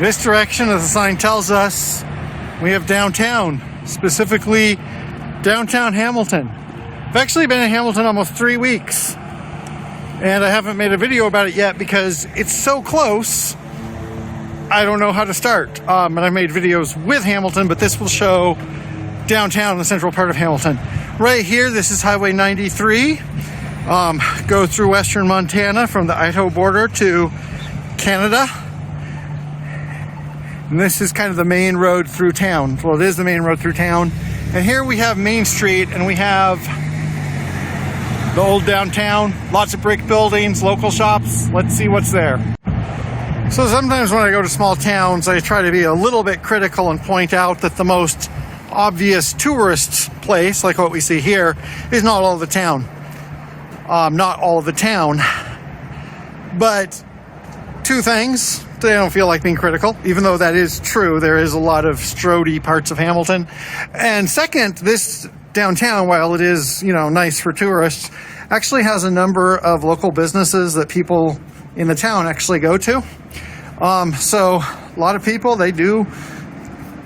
This direction, as the sign tells us, we have downtown, specifically downtown Hamilton. I've actually been in Hamilton almost 3 weeks, and I haven't made a video about it yet because it's so close, I don't know how to start. And I've made videos with Hamilton, but this will show downtown in the central part of Hamilton. Right here, this is Highway 93. Go through western Montana from the Idaho border to Canada. And this is kind of the main road through town. Well, it is the main road through town. And here we have Main Street, and we have the old downtown. Lots of brick buildings, local shops. Let's see what's there. So sometimes when I go to small towns, I try to be a little bit critical and point out that the most obvious tourist place, like what we see here, is not all of the town. Not all of the town. But two things. I don't feel like being critical, even though that is true. There is a lot of Strody parts of Hamilton. And second, this downtown, while it is, nice for tourists, actually has a number of local businesses that people in the town actually go to. So a lot of people, they do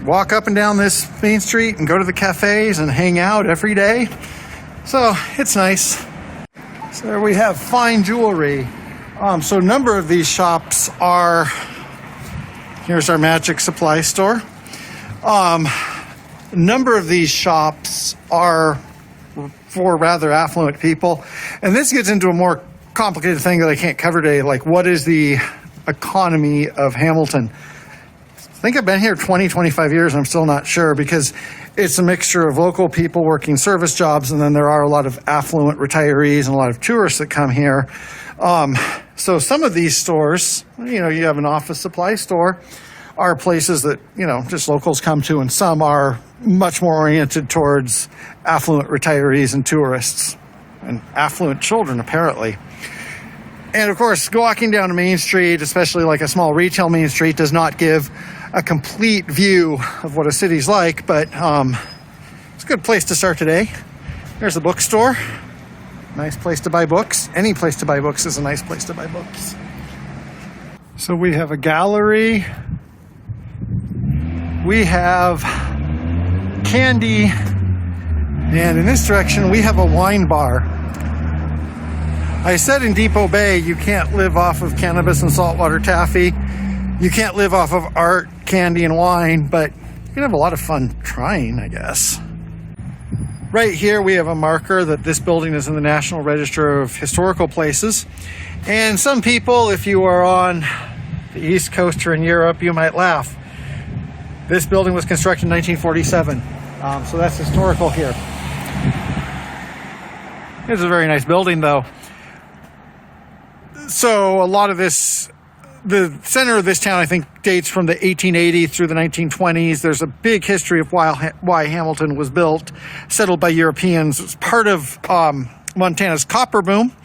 walk up and down this main street and go to the cafes and hang out every day. So it's nice. So there we have fine jewelry. So a number of these shops are, here's our Magic Supply store. A number of these shops are for rather affluent people. And this gets into a more complicated thing that I can't cover today, like what is the economy of Hamilton? I think I've been here 20, 25 years, and I'm still not sure because it's a mixture of local people working service jobs, and then there are a lot of affluent retirees and a lot of tourists that come here. So some of these stores, you have an office supply store, are places that, just locals come to, and some are much more oriented towards affluent retirees and tourists, and affluent children, apparently. And of course, walking down a main street, especially like a small retail main street, does not give a complete view of what a city's like, but it's a good place to start today. There's a bookstore. Nice place to buy books. Any place to buy books is a nice place to buy books. So we have a gallery. We have candy. And in this direction, we have a wine bar. I said in Depot Bay, you can't live off of cannabis and saltwater taffy. You can't live off of art, candy, and wine, but you can have a lot of fun trying, I guess. Right here, we have a marker that this building is in the National Register of Historical Places. And some people, if you are on the East Coast or in Europe, you might laugh. This building was constructed in 1947, so that's historical here. It's a very nice building, though. So a lot of this, the center of this town, I think, dates from the 1880s through the 1920s. There's a big history of why Hamilton was built, settled by Europeans. It's part of Montana's copper boom,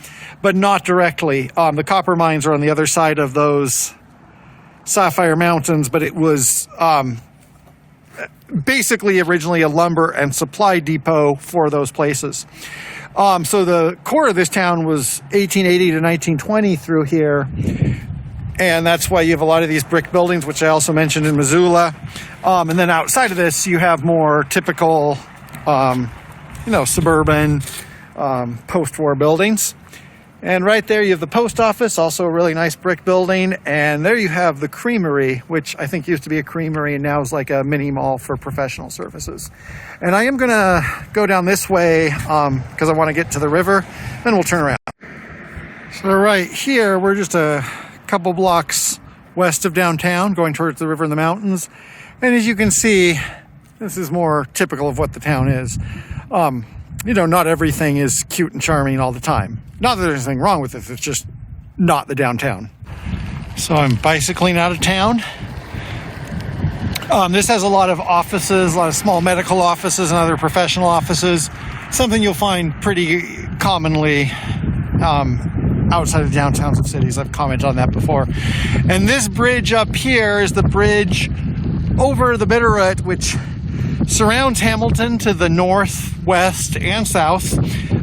but not directly. The copper mines are on the other side of those Sapphire Mountains, but it was basically originally a lumber and supply depot for those places. So the core of this town was 1880 to 1920 through here. And that's why you have a lot of these brick buildings, which I also mentioned in Missoula. And then outside of this, you have more typical, suburban, post-war buildings. And right there, you have the post office, also a really nice brick building. And there you have the creamery, which I think used to be a creamery and now is like a mini mall for professional services. And I am going to go down this way because I want to get to the river. Then we'll turn around. So right here, we're just a couple blocks west of downtown, going towards the river and the mountains. And as you can see, this is more typical of what the town is. Not everything is cute and charming all the time. Not that there's anything wrong with it, it's just not the downtown. So I'm bicycling out of town. This has a lot of offices, a lot of small medical offices and other professional offices. Something you'll find pretty commonly outside of downtowns of cities. I've commented on that before. And this bridge up here is the bridge over the Bitterroot, which surrounds Hamilton to the north, west, and south.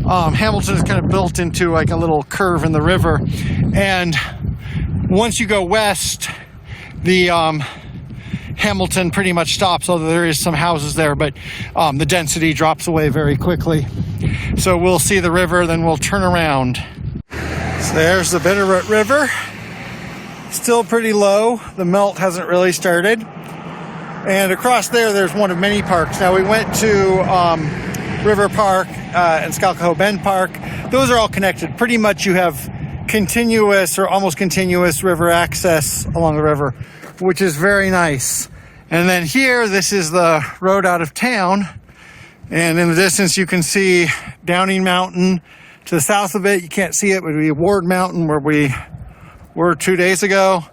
Hamilton is kind of built into like a little curve in the river. And once you go west, the Hamilton pretty much stops, although there is some houses there, but the density drops away very quickly. So we'll see the river, then we'll turn around. So there's the Bitterroot River. Still pretty low. The melt hasn't really started. And across there, there's one of many parks. Now we went to River Park and Scalcahoe Bend Park. Those are all connected. Pretty much you have continuous or almost continuous river access along the river, which is very nice. And then here, this is the road out of town. And in the distance, you can see Downing Mountain. To the south of it, you can't see it, but it would be Ward Mountain, where we were 2 days ago.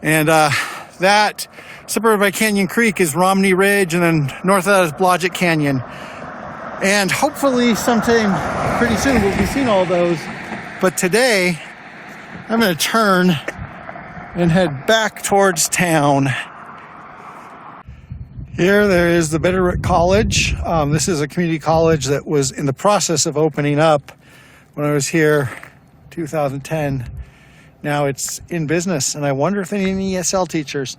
And that, separated by Canyon Creek, is Romney Ridge, and then north of that is Blodgett Canyon. And hopefully sometime pretty soon we'll be seeing all those. But today, I'm going to turn and head back towards town. Here there is the Bitterroot College. This is a community college that was in the process of opening up when I was here 2010. Now it's in business, and I wonder if they need ESL teachers.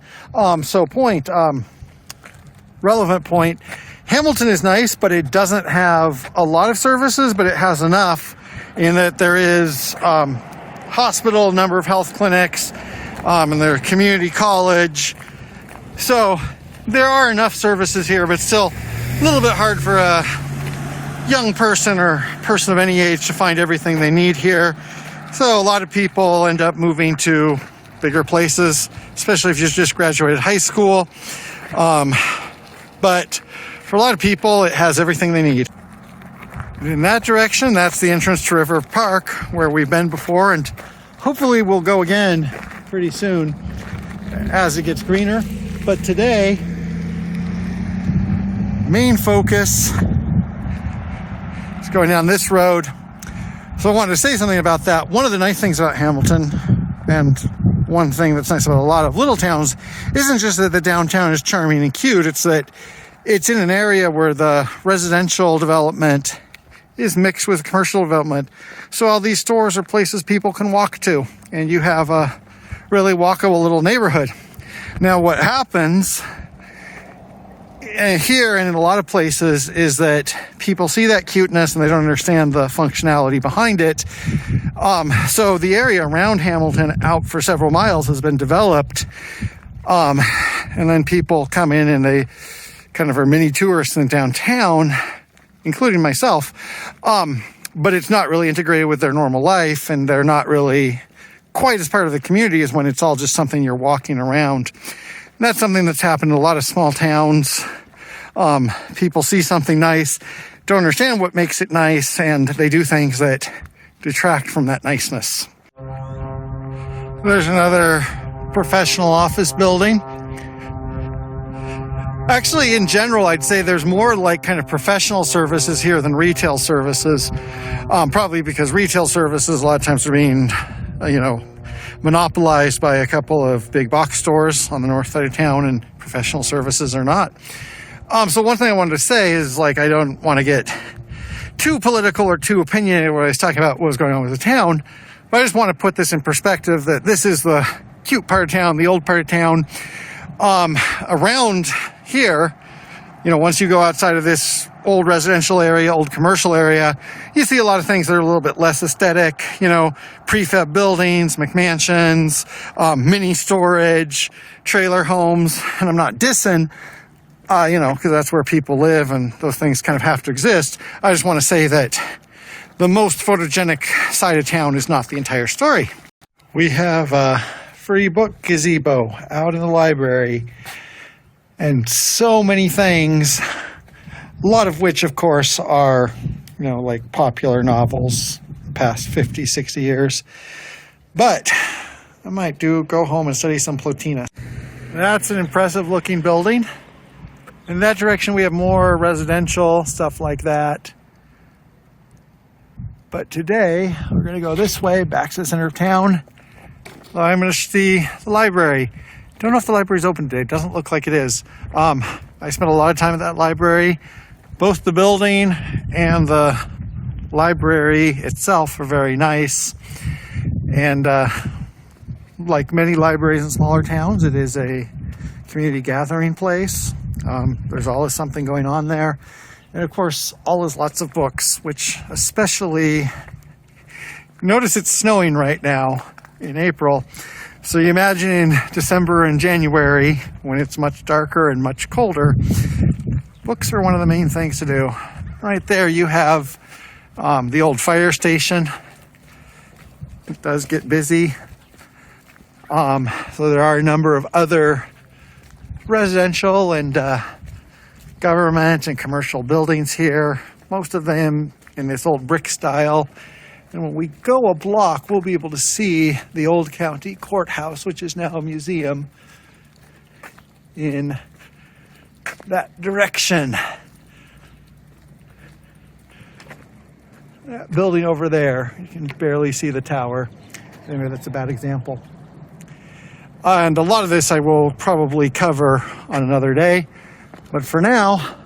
Relevant point, Hamilton is nice, but it doesn't have a lot of services, but it has enough in that there is hospital, number of health clinics, and their community college. So there are enough services here, but still a little bit hard for a young person or person of any age to find everything they need here. So a lot of people end up moving to bigger places, especially if you just graduated high school. But for a lot of people, it has everything they need. In that direction, that's the entrance to River Park, where we've been before, and hopefully we'll go again pretty soon as it gets greener. But today, main focus is going down this road. So I wanted to say something about that. One of the nice things about Hamilton, and one thing that's nice about a lot of little towns, isn't just that the downtown is charming and cute, it's that it's in an area where the residential development is mixed with commercial development. So all these stores are places people can walk to, and you have a really walkable little neighborhood. Now what happens here and in a lot of places is that people see that cuteness and they don't understand the functionality behind it. So the area around Hamilton out for several miles has been developed. And then people come in and they kind of are mini tourists in downtown, including myself. But it's not really integrated with their normal life, and they're not really quite as part of the community as when it's all just something you're walking around. And that's something that's happened in a lot of small towns. People see something nice, don't understand what makes it nice, and they do things that detract from that niceness. There's another professional office building. Actually, in general, I'd say there's more like kind of professional services here than retail services. Probably because retail services a lot of times are being, monopolized by a couple of big box stores on the north side of town, and professional services are not. So one thing I wanted to say is, I don't want to get too political or too opinionated when I was talking about what was going on with the town, but I just want to put this in perspective that this is the cute part of town, the old part of town. Around here, once you go outside of this old residential area, old commercial area, you see a lot of things that are a little bit less aesthetic, prefab buildings, McMansions, mini storage, trailer homes, and I'm not dissing, because that's where people live and those things kind of have to exist. I just want to say that the most photogenic side of town is not the entire story. We have a free book gazebo out in the library, and so many things, a lot of which, of course, are, like popular novels the past 50, 60 years. But I might go home and study some Plotina. That's an impressive looking building. In that direction, we have more residential stuff like that. But today, we're going to go this way, back to the center of town. So I'm going to see the library. Don't know if the library's open today. It doesn't look like it is. I spent a lot of time at that library. Both the building and the library itself are very nice. And like many libraries in smaller towns, it is a community gathering place. There's always something going on there. And of course, always lots of books, which especially, notice it's snowing right now in April. So you imagine in December and January, when it's much darker and much colder, books are one of the main things to do. Right there you have the old fire station. It does get busy. So there are a number of other residential and government and commercial buildings here, most of them in this old brick style. And when we go a block, we'll be able to see the old county courthouse, which is now a museum, in that direction. That building over there, you can barely see the tower. Anyway, that's a bad example. And a lot of this I will probably cover on another day. But for now,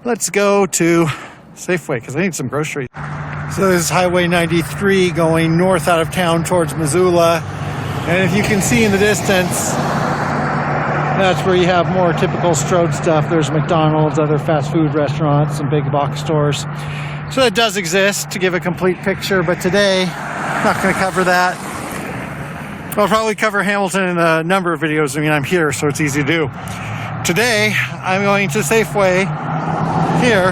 let's go to Safeway because I need some groceries. So this is Highway 93 going north out of town towards Missoula. And if you can see in the distance, that's where you have more typical Strode stuff. There's McDonald's, other fast food restaurants, and big box stores. So it does exist to give a complete picture, but today, I'm not going to cover that. I'll probably cover Hamilton in a number of videos. I mean, I'm here, so it's easy to do. Today, I'm going to Safeway here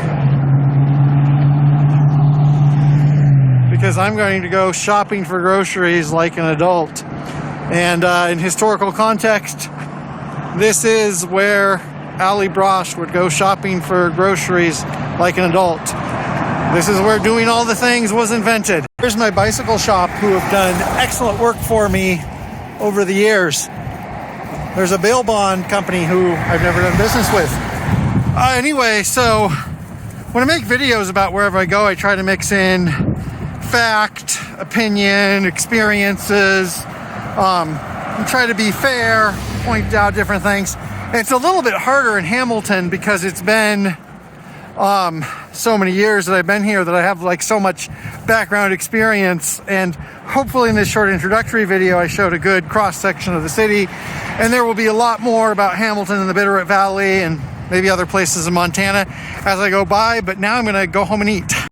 because I'm going to go shopping for groceries like an adult. And in historical context, this is where Ali Brosh would go shopping for groceries like an adult. This is where doing all the things was invented. Here's my bicycle shop who have done excellent work for me over the years. There's a bail bond company who I've never done business with. Anyway, so when I make videos about wherever I go, I try to mix in fact, opinion, experiences, and try to be fair, point out different things. It's a little bit harder in Hamilton because it's been so many years that I've been here that I have like so much background experience, and hopefully in this short introductory video I showed a good cross section of the city, and there will be a lot more about Hamilton and the Bitterroot Valley and maybe other places in Montana as I go by, but now I'm going to go home and eat.